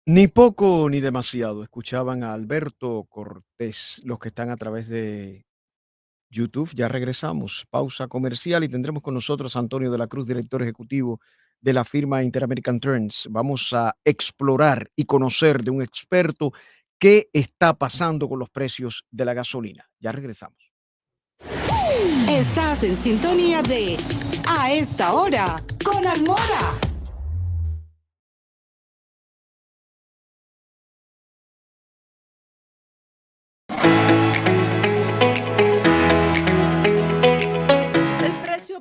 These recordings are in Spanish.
Ni poco ni demasiado. Escuchaban a Alberto Cortés, los que están a través de YouTube. Ya regresamos. Pausa comercial y tendremos con nosotros a Antonio de la Cruz, director ejecutivo de la firma Interamerican Turns. Vamos a explorar y conocer de un experto qué está pasando con los precios de la gasolina. Ya regresamos. Estás en sintonía de A Esta Hora con Almora.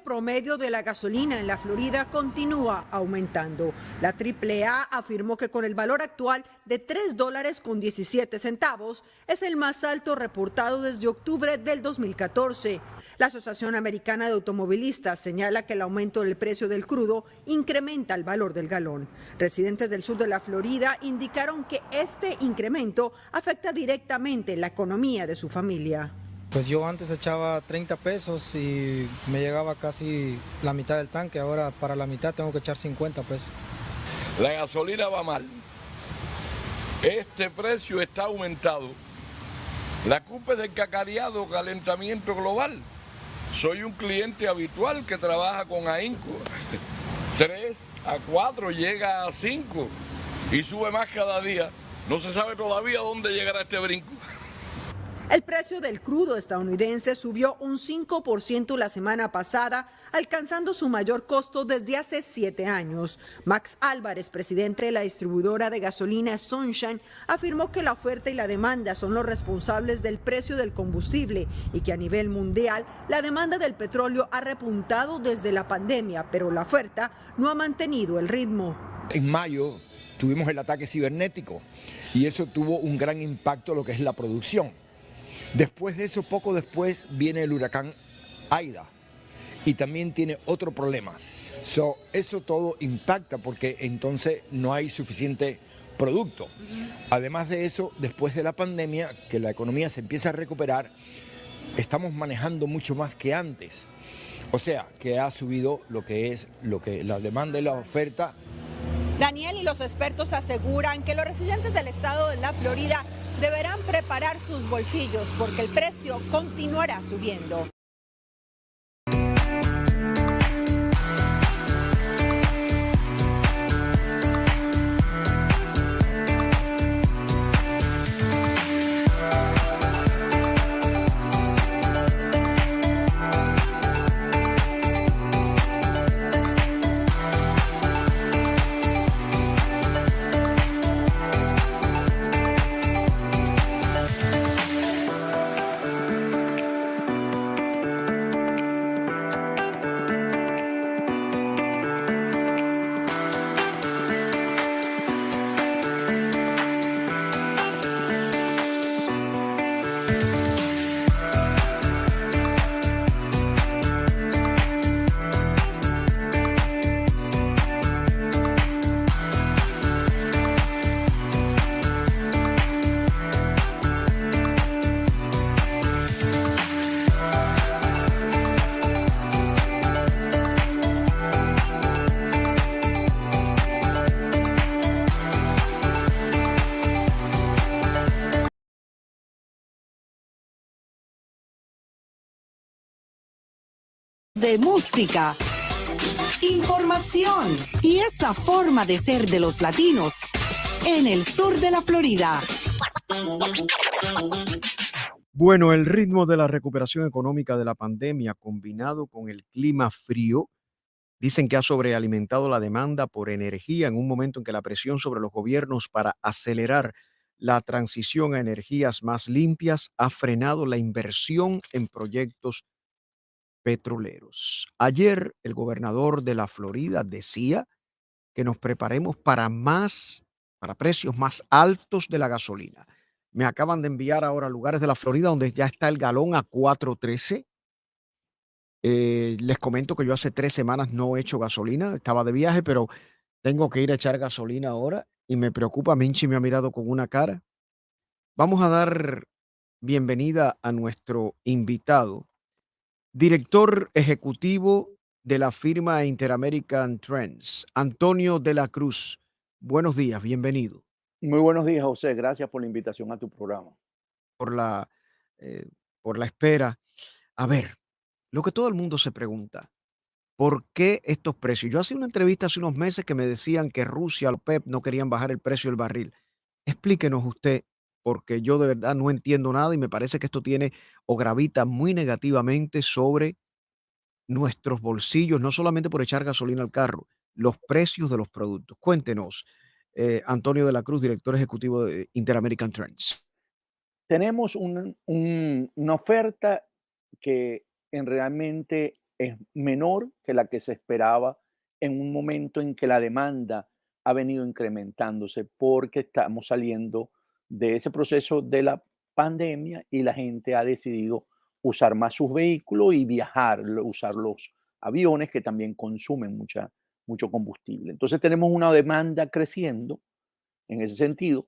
Promedio de la gasolina en la Florida continúa aumentando. La AAA afirmó que con el valor actual de $3.17 es el más alto reportado desde octubre del 2014. La Asociación Americana de Automovilistas señala que el aumento del precio del crudo incrementa el valor del galón. Residentes del sur de la Florida indicaron que este incremento afecta directamente la economía de su familia. Pues yo antes echaba 30 pesos y me llegaba casi la mitad del tanque, ahora para la mitad tengo que echar 50 pesos. La gasolina va mal, este precio está aumentado, la culpa es del cacareado calentamiento global. Soy un cliente habitual que trabaja con ahínco, 3 a 4 llega a 5 y sube más cada día, no se sabe todavía dónde llegará este brinco. El precio del crudo estadounidense subió un 5% la semana pasada, alcanzando su mayor costo desde hace 7 años. Max Álvarez, presidente de la distribuidora de gasolina Sunshine, afirmó que la oferta y la demanda son los responsables del precio del combustible y que a nivel mundial la demanda del petróleo ha repuntado desde la pandemia, pero la oferta no ha mantenido el ritmo. En mayo tuvimos el ataque cibernético y eso tuvo un gran impacto en lo que es la producción. Después de eso, poco después, viene el huracán Aida y también tiene otro problema. Eso todo impacta porque entonces no hay suficiente producto. Además de eso, después de la pandemia, que la economía se empieza a recuperar, estamos manejando mucho más que antes. O sea, que ha subido lo que es la demanda y la oferta. Daniel y los expertos aseguran que los residentes del estado de la Florida deberán preparar sus bolsillos porque el precio continuará subiendo. De música, información y esa forma de ser de los latinos en el sur de la Florida. Bueno, el ritmo de la recuperación económica de la pandemia combinado con el clima frío, dicen que ha sobrealimentado la demanda por energía en un momento en que la presión sobre los gobiernos para acelerar la transición a energías más limpias ha frenado la inversión en proyectos petroleros. Ayer el gobernador de la Florida decía que nos preparemos para precios más altos de la gasolina. Me acaban de enviar ahora a lugares de la Florida donde ya está el galón a 4.13. Les comento que yo hace 3 semanas no he hecho gasolina, estaba de viaje, pero tengo que ir a echar gasolina ahora y me preocupa. Minchi me ha mirado con una cara. Vamos a dar bienvenida a nuestro invitado, director ejecutivo de la firma Interamerican Trends, Antonio de la Cruz. Buenos días, bienvenido. Muy buenos días, José. Gracias por la invitación a tu programa. por la, eh, por la espera. A ver, lo que todo el mundo se pregunta, ¿por qué estos precios? Yo hacía una entrevista hace unos meses que me decían que Rusia, la OPEP, no querían bajar el precio del barril. Explíquenos usted, porque yo de verdad no entiendo nada y me parece que esto tiene o gravita muy negativamente sobre nuestros bolsillos, no solamente por echar gasolina al carro, los precios de los productos. Cuéntenos, Antonio de la Cruz, director ejecutivo de Interamerican Trends. Tenemos una oferta que realmente es menor que la que se esperaba en un momento en que la demanda ha venido incrementándose porque estamos saliendo de ese proceso de la pandemia y la gente ha decidido usar más sus vehículos y viajar, usar los aviones que también consumen mucho combustible. Entonces tenemos una demanda creciendo en ese sentido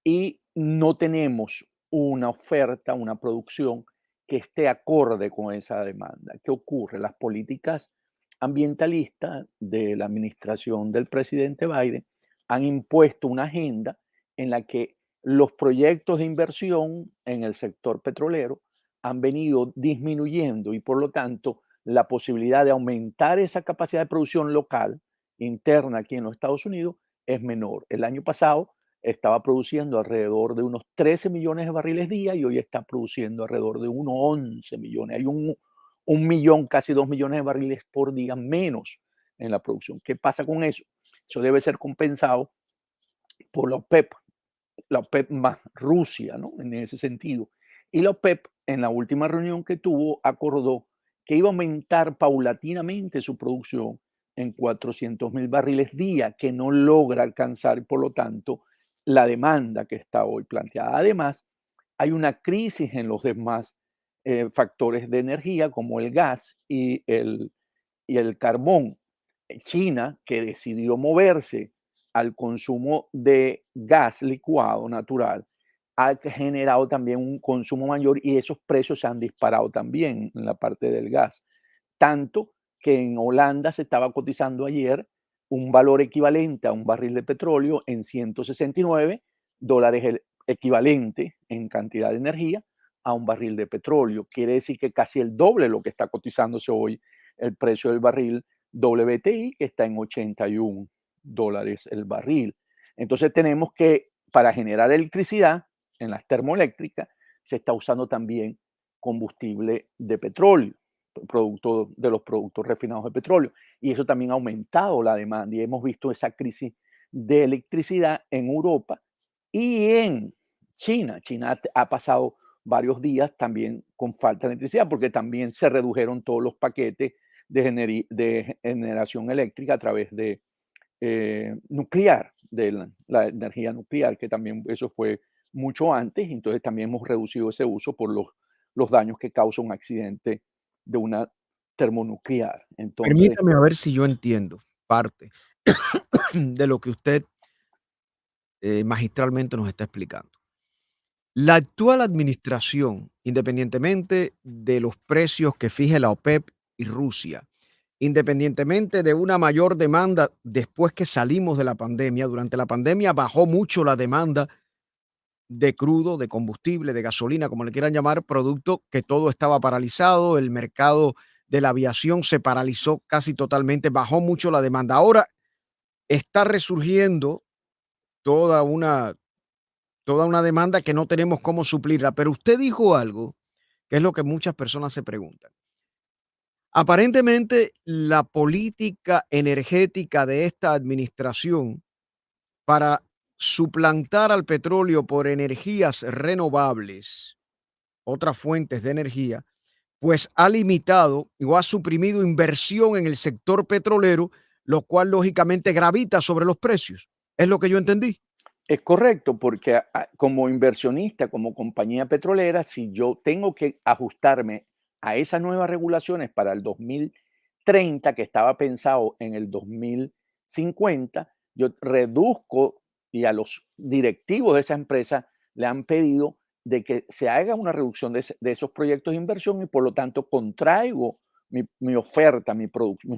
y no tenemos una oferta, una producción que esté acorde con esa demanda. ¿Qué ocurre? Las políticas ambientalistas de la administración del presidente Biden han impuesto una agenda en la que los proyectos de inversión en el sector petrolero han venido disminuyendo y por lo tanto la posibilidad de aumentar esa capacidad de producción local interna aquí en los Estados Unidos es menor. El año pasado estaba produciendo alrededor de unos 13 millones de barriles día y hoy está produciendo alrededor de unos 11 millones. Hay un millón, casi 2 millones de barriles por día menos en la producción. ¿Qué pasa con eso? Eso debe ser compensado por la OPEP más Rusia, ¿no? En ese sentido. Y la OPEP, en la última reunión que tuvo, acordó que iba a aumentar paulatinamente su producción en 400,000 barriles día, que no logra alcanzar, por lo tanto, la demanda que está hoy planteada. Además, hay una crisis en los demás factores de energía, como el gas y el carbón. China, que decidió moverse al consumo de gas licuado natural, ha generado también un consumo mayor y esos precios se han disparado también en la parte del gas. Tanto que en Holanda se estaba cotizando ayer un valor equivalente a un barril de petróleo en $169, el equivalente en cantidad de energía a un barril de petróleo. Quiere decir que casi el doble de lo que está cotizándose hoy el precio del barril WTI, que está en $81 el barril. Entonces tenemos que, para generar electricidad en las termoeléctricas, se está usando también combustible de petróleo, producto de los productos refinados de petróleo. Y eso también ha aumentado la demanda y hemos visto esa crisis de electricidad en Europa y en China. China ha pasado varios días también con falta de electricidad porque también se redujeron todos los paquetes de generación eléctrica a través de nuclear, de la energía nuclear, que también eso fue mucho antes, entonces también hemos reducido ese uso por los daños que causa un accidente de una termonuclear. Entonces, Permítame a ver si yo entiendo parte de lo que usted magistralmente nos está explicando. La actual administración, independientemente de los precios que fije la OPEP y Rusia, independientemente de una mayor demanda después que salimos de la pandemia, durante la pandemia bajó mucho la demanda de crudo, de combustible, de gasolina, como le quieran llamar, producto que todo estaba paralizado, el mercado de la aviación se paralizó casi totalmente, bajó mucho la demanda. Ahora está resurgiendo toda una toda una demanda que no tenemos cómo suplirla. Pero usted dijo algo que es lo que muchas personas se preguntan. Aparentemente, la política energética de esta administración para suplantar al petróleo por energías renovables, otras fuentes de energía, pues ha limitado o ha suprimido inversión en el sector petrolero, lo cual lógicamente gravita sobre los precios. ¿Es lo que yo entendí? es correcto, porque como inversionista, como compañía petrolera, si yo tengo que ajustarme a esas nuevas regulaciones para el 2030, que estaba pensado en el 2050, yo reduzco y a los directivos de esa empresa le han pedido de que se haga una reducción de esos proyectos de inversión y por lo tanto contraigo mi oferta, mis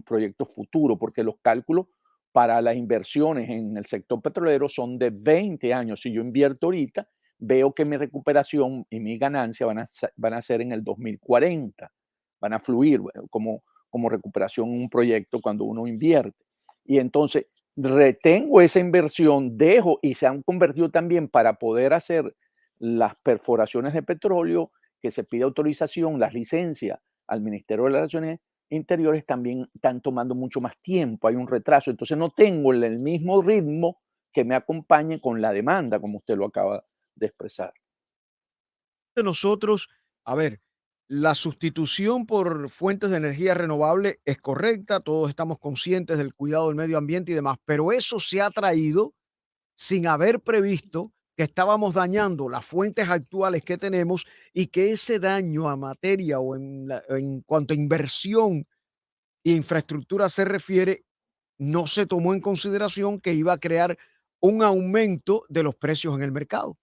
proyectos futuros, porque los cálculos para las inversiones en el sector petrolero son de 20 años. Si yo invierto ahorita, veo que mi recuperación y mi ganancia van a ser en el 2040, van a fluir como recuperación en un proyecto cuando uno invierte. Y entonces retengo esa inversión, dejo y se han convertido también para poder hacer las perforaciones de petróleo, que se pide autorización, las licencias al Ministerio de Relaciones Interiores también están tomando mucho más tiempo, hay un retraso, entonces no tengo el mismo ritmo que me acompañe con la demanda, como usted lo acaba de expresar. De nosotros, a ver, la sustitución por fuentes de energía renovable es correcta, todos estamos conscientes del cuidado del medio ambiente y demás, pero eso se ha traído sin haber previsto que estábamos dañando las fuentes actuales que tenemos y que ese daño a materia o en cuanto a inversión e infraestructura se refiere, no se tomó en consideración que iba a crear un aumento de los precios en el mercado.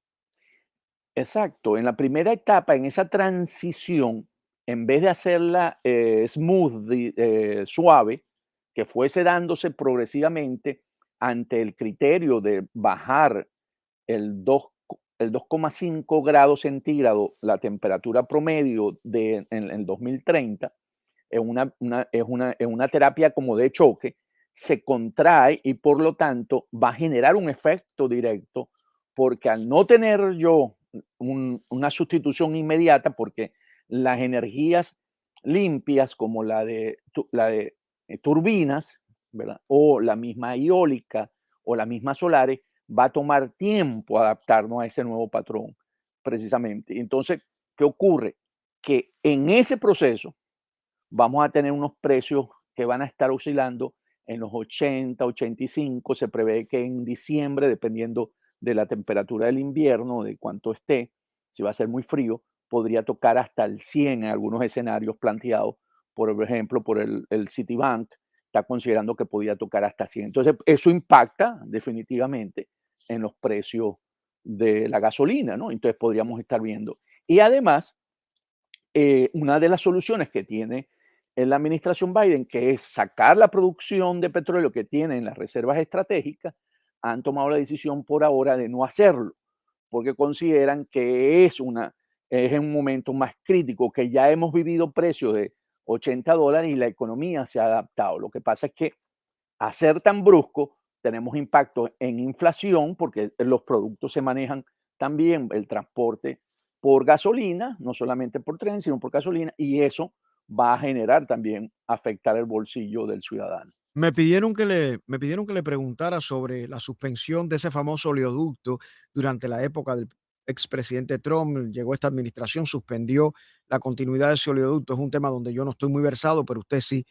Exacto, en la primera etapa, en esa transición, en vez de hacerla smooth, suave, que fuese dándose progresivamente ante el criterio de bajar el 2,5 grados centígrados la temperatura promedio en el 2030, en una terapia como de choque, se contrae y por lo tanto va a generar un efecto directo, porque al no tener yo una sustitución inmediata, porque las energías limpias como la de turbinas, ¿verdad? O la misma eólica o la misma solares, va a tomar tiempo adaptarnos a ese nuevo patrón, precisamente. Entonces, ¿qué ocurre? Que en ese proceso vamos a tener unos precios que van a estar oscilando en los 80, 85. Se prevé que en diciembre, dependiendo de la temperatura del invierno, de cuánto esté, si va a ser muy frío, podría tocar hasta el 100 en algunos escenarios planteados, por ejemplo, por el Citibank, está considerando que podía tocar hasta 100. Entonces, eso impacta definitivamente en los precios de la gasolina, ¿no? Entonces, podríamos estar viendo. Y además, una de las soluciones que tiene en la administración Biden, que es sacar la producción de petróleo que tienen las reservas estratégicas, han tomado la decisión por ahora de no hacerlo, porque consideran que es un momento más crítico, que ya hemos vivido precios de $80 y la economía se ha adaptado. Lo que pasa es que a ser tan brusco tenemos impacto en inflación porque los productos se manejan también, el transporte por gasolina, no solamente por tren, sino por gasolina, y eso va a generar también afectar el bolsillo del ciudadano. Me pidieron que le preguntara sobre la suspensión de ese famoso oleoducto durante la época del expresidente Trump. Llegó esta administración, suspendió la continuidad de ese oleoducto. Es un tema donde yo no estoy muy versado, pero usted sí.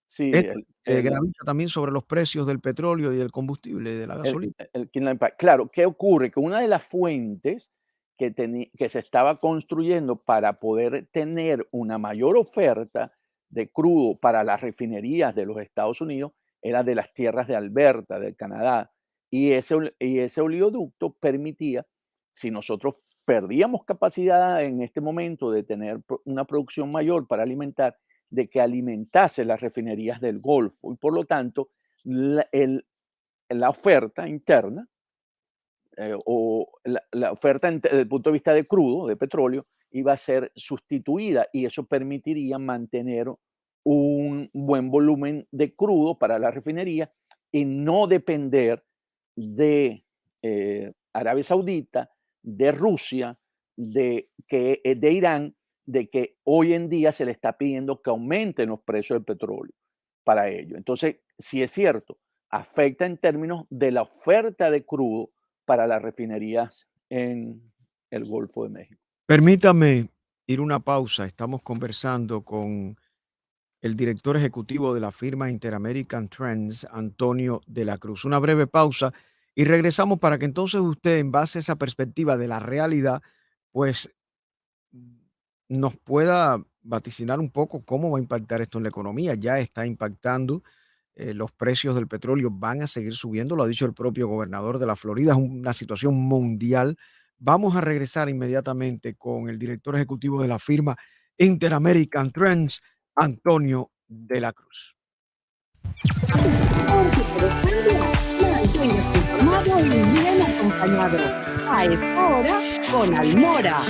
Sí, Esto gravita también sobre los precios del petróleo y del combustible, de la gasolina. el Kinland Impact. Claro, ¿qué ocurre? Que una de las fuentes que se estaba construyendo para poder tener una mayor oferta de crudo para las refinerías de los Estados Unidos era de las tierras de Alberta, de Canadá. Y ese oleoducto permitía, si nosotros perdíamos capacidad en este momento de tener una producción mayor para alimentar, de que alimentase las refinerías del Golfo. Y por lo tanto, la oferta interna o la oferta desde el punto de vista de crudo, de petróleo, iba a ser sustituida y eso permitiría mantener un buen volumen de crudo para la refinería y no depender de Arabia Saudita, de Rusia, de Irán, de que hoy en día se le está pidiendo que aumenten los precios del petróleo para ello. Entonces, si es cierto, afecta en términos de la oferta de crudo para las refinerías en el Golfo de México. Permítame ir una pausa. Estamos conversando con el director ejecutivo de la firma Interamerican Trends, Antonio de la Cruz. Una breve pausa y regresamos para que entonces usted, en base a esa perspectiva de la realidad, pues nos pueda vaticinar un poco cómo va a impactar esto en la economía. Ya está impactando, los precios del petróleo van a seguir subiendo, lo ha dicho el propio gobernador de la Florida, es una situación mundial Vamos a regresar inmediatamente con el director ejecutivo de la firma Interamerican Trends, Antonio de la Cruz. Porque todo cambia. Manténgase informado y bien acompañado. A esta hora, con Almora.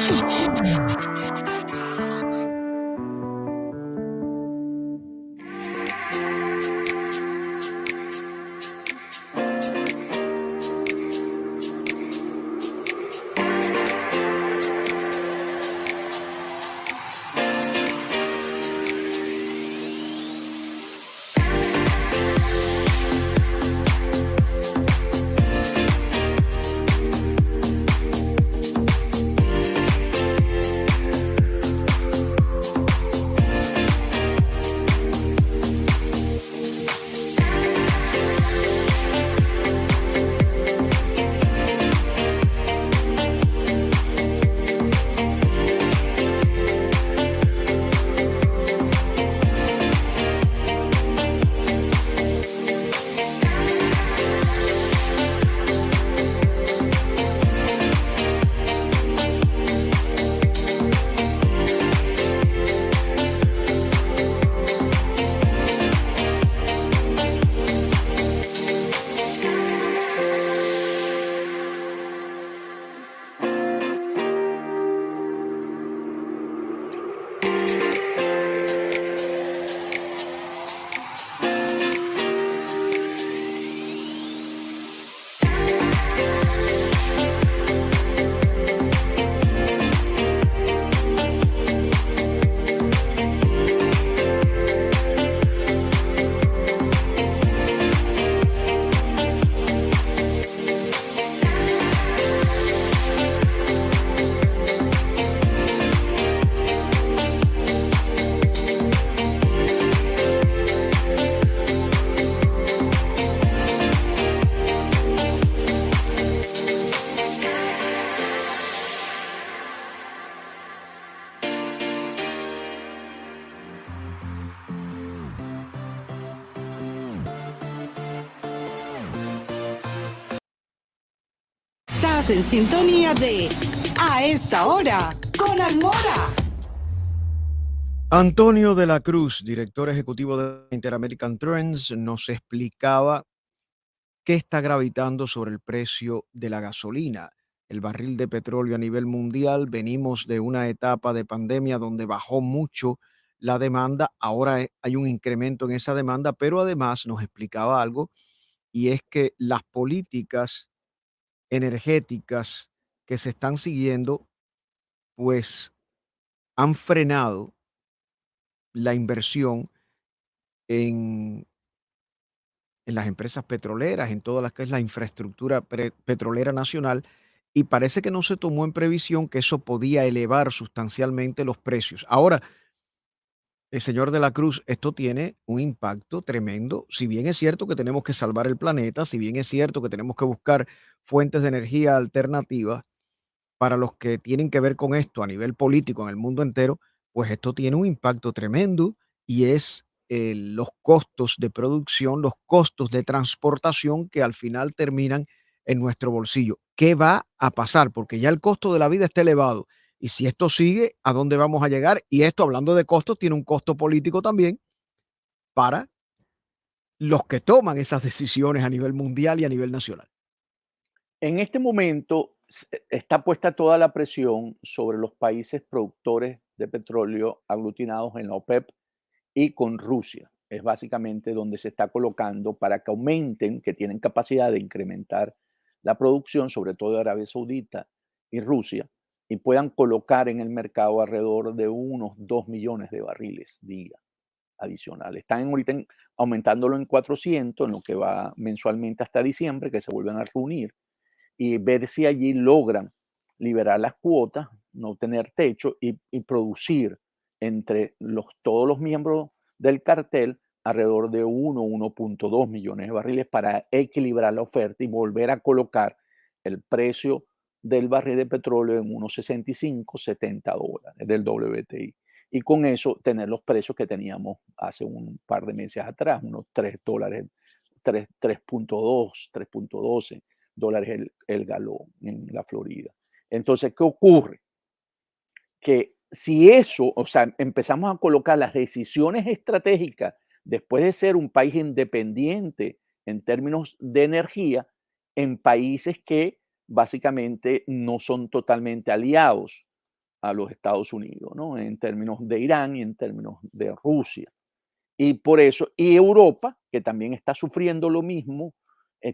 Estás en sintonía de A esta hora con Almora. Antonio de la Cruz, director ejecutivo de Interamerican Trends, nos explicaba qué está gravitando sobre el precio de la gasolina. El barril de petróleo a nivel mundial, venimos de una etapa de pandemia donde bajó mucho la demanda, ahora hay un incremento en esa demanda, pero además nos explicaba algo, y es que las políticas energéticas que se están siguiendo, pues han frenado la inversión en las empresas petroleras, en toda la que es la infraestructura petrolera nacional, y parece que no se tomó en previsión que eso podía elevar sustancialmente los precios. Ahora, el señor de la Cruz, esto tiene un impacto tremendo. Si bien es cierto que tenemos que salvar el planeta, si bien es cierto que tenemos que buscar fuentes de energía alternativas, para los que tienen que ver con esto a nivel político en el mundo entero, pues esto tiene un impacto tremendo y es los costos de producción, los costos de transportación que al final terminan en nuestro bolsillo. ¿Qué va a pasar? Porque ya el costo de la vida está elevado. Y si esto sigue, ¿a dónde vamos a llegar? Y esto, hablando de costos, tiene un costo político también para los que toman esas decisiones a nivel mundial y a nivel nacional. En este momento está puesta toda la presión sobre los países productores de petróleo aglutinados en la OPEP y con Rusia. Es básicamente donde se está colocando para que aumenten, que tienen capacidad de incrementar la producción, sobre todo de Arabia Saudita y Rusia, y puedan colocar en el mercado alrededor de unos 2 millones de barriles día adicionales. Están ahorita aumentándolo en 400, en lo que va mensualmente hasta diciembre, que se vuelven a reunir y ver si allí logran liberar las cuotas, no tener techo y producir entre todos los miembros del cartel alrededor de 1.2 millones de barriles para equilibrar la oferta y volver a colocar el precio del barril de petróleo en unos 65, $70 del WTI. Y con eso tener los precios que teníamos hace un par de meses atrás, unos $3, 3.2, 3.12 dólares el galón en la Florida. Entonces, ¿qué ocurre? Que si eso, o sea, empezamos a colocar las decisiones estratégicas después de ser un país independiente en términos de energía, en países que básicamente no son totalmente aliados a los Estados Unidos, ¿no? En términos de Irán y en términos de Rusia. Y por eso, y Europa, que también está sufriendo lo mismo,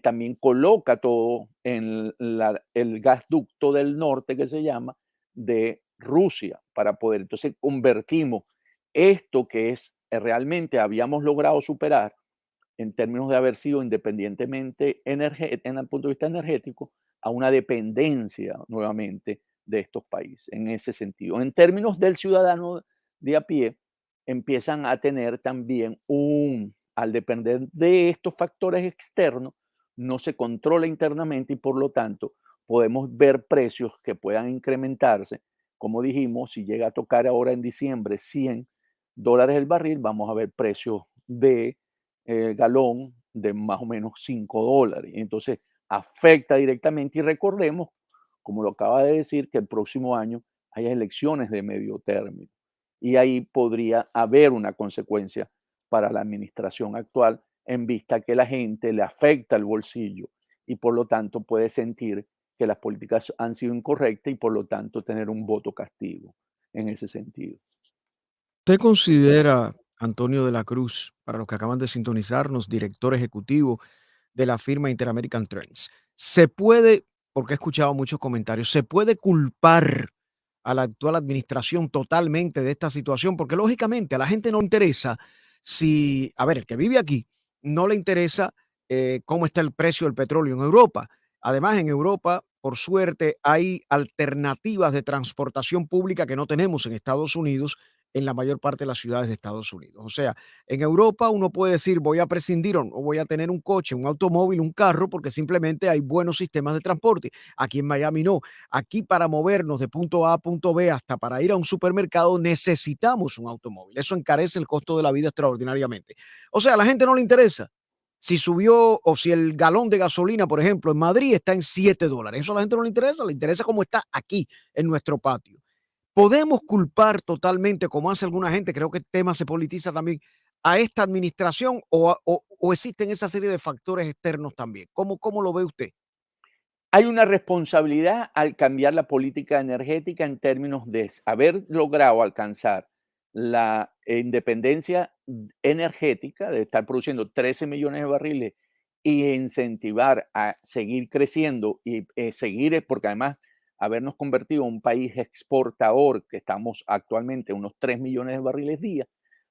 también coloca todo en el gasducto del norte que se llama de Rusia para poder. Entonces convertimos esto que es realmente habíamos logrado superar en términos de haber sido independientemente en el punto de vista energético a una dependencia nuevamente de estos países en ese sentido. En términos del ciudadano de a pie, empiezan a tener también al depender de estos factores externos, no se controla internamente y por lo tanto podemos ver precios que puedan incrementarse. Como dijimos, si llega a tocar ahora en diciembre $100 el barril, vamos a ver precios de galón de más o menos $5. Entonces, afecta directamente y recordemos, como lo acaba de decir, que el próximo año hay elecciones de medio término y ahí podría haber una consecuencia para la administración actual en vista que la gente le afecta el bolsillo y por lo tanto puede sentir que las políticas han sido incorrectas y por lo tanto tener un voto castigo en ese sentido. ¿Usted considera, Antonio de la Cruz, para los que acaban de sintonizarnos, director ejecutivo de la firma Interamerican Trends, se puede, porque he escuchado muchos comentarios, se puede culpar a la actual administración totalmente de esta situación? Porque lógicamente a la gente no le interesa si, a ver, el que vive aquí no le interesa cómo está el precio del petróleo en Europa. Además, en Europa, por suerte, hay alternativas de transportación pública que no tenemos en Estados Unidos, en la mayor parte de las ciudades de Estados Unidos. O sea, en Europa uno puede decir voy a prescindir o voy a tener un coche, un automóvil, un carro, porque simplemente hay buenos sistemas de transporte. Aquí en Miami no. Aquí para movernos de punto A a punto B hasta para ir a un supermercado necesitamos un automóvil. Eso encarece el costo de la vida extraordinariamente. O sea, a la gente no le interesa si subió o si el galón de gasolina, por ejemplo, en Madrid está en $7. Eso a la gente no le interesa cómo está aquí en nuestro patio. Podemos culpar totalmente, como hace alguna gente, creo que el tema se politiza también, a esta administración o existen esa serie de factores externos también. ¿Cómo lo ve usted? Hay una responsabilidad al cambiar la política energética en términos de haber logrado alcanzar la independencia energética, de estar produciendo 13 millones de barriles y incentivar a seguir creciendo y seguir, porque además habernos convertido en un país exportador, que estamos actualmente a unos 3 millones de barriles día,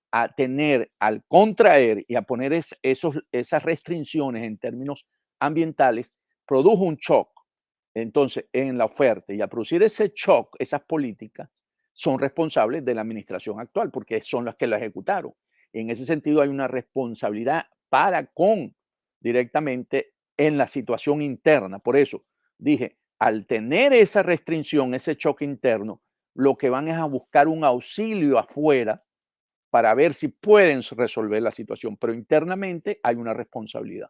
a tener, al contraer y a poner esas restricciones en términos ambientales, produjo un shock. Entonces, en la oferta y a producir ese shock, esas políticas son responsables de la administración actual porque son las que la ejecutaron. En ese sentido, hay una responsabilidad para con directamente en la situación interna. Por eso dije, al tener esa restricción, ese choque interno, lo que van es a buscar un auxilio afuera para ver si pueden resolver la situación, pero internamente hay una responsabilidad.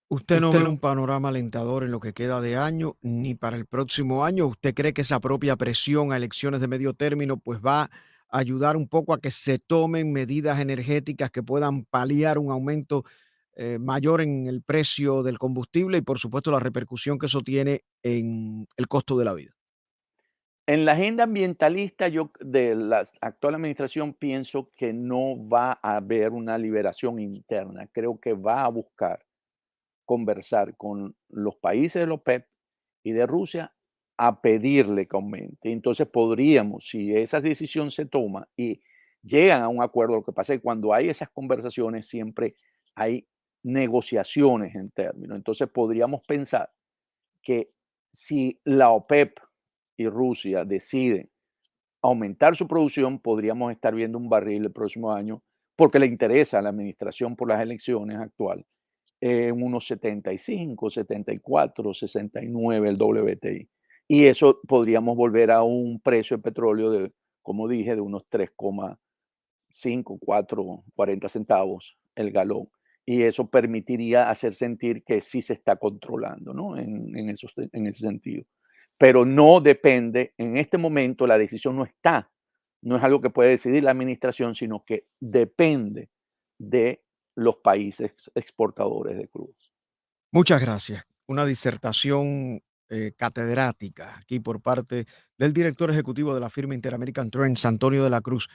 ¿Usted no ve un panorama alentador en lo que queda de año ni para el próximo año? ¿Usted cree que esa propia presión a elecciones de medio término pues va a ayudar un poco a que se tomen medidas energéticas que puedan paliar un aumento mayor en el precio del combustible y por supuesto la repercusión que eso tiene en el costo de la vida? En la agenda ambientalista, yo de la actual administración pienso que no va a haber una liberación interna. Creo que va a buscar conversar con los países de la OPEP y de Rusia a pedirle que aumente. Entonces podríamos, si esa decisión se toma y llegan a un acuerdo, lo que pasa es que cuando hay esas conversaciones siempre hay negociaciones en términos. Entonces podríamos pensar que si la OPEP y Rusia deciden aumentar su producción, podríamos estar viendo un barril el próximo año, porque le interesa a la administración por las elecciones actual, en unos 75, 74, 69 el WTI. Y eso podríamos volver a un precio de petróleo de, como dije, de unos 3,5, 4, 40 centavos el galón. y eso permitiría hacer sentir que sí se está controlando, ¿no? En ese sentido. Pero no depende, en este momento la decisión no es algo que puede decidir la administración, sino que depende de los países exportadores de crudo. Muchas gracias. Una disertación catedrática aquí por parte del director ejecutivo de la firma Interamerican Trends, Antonio de la Cruz.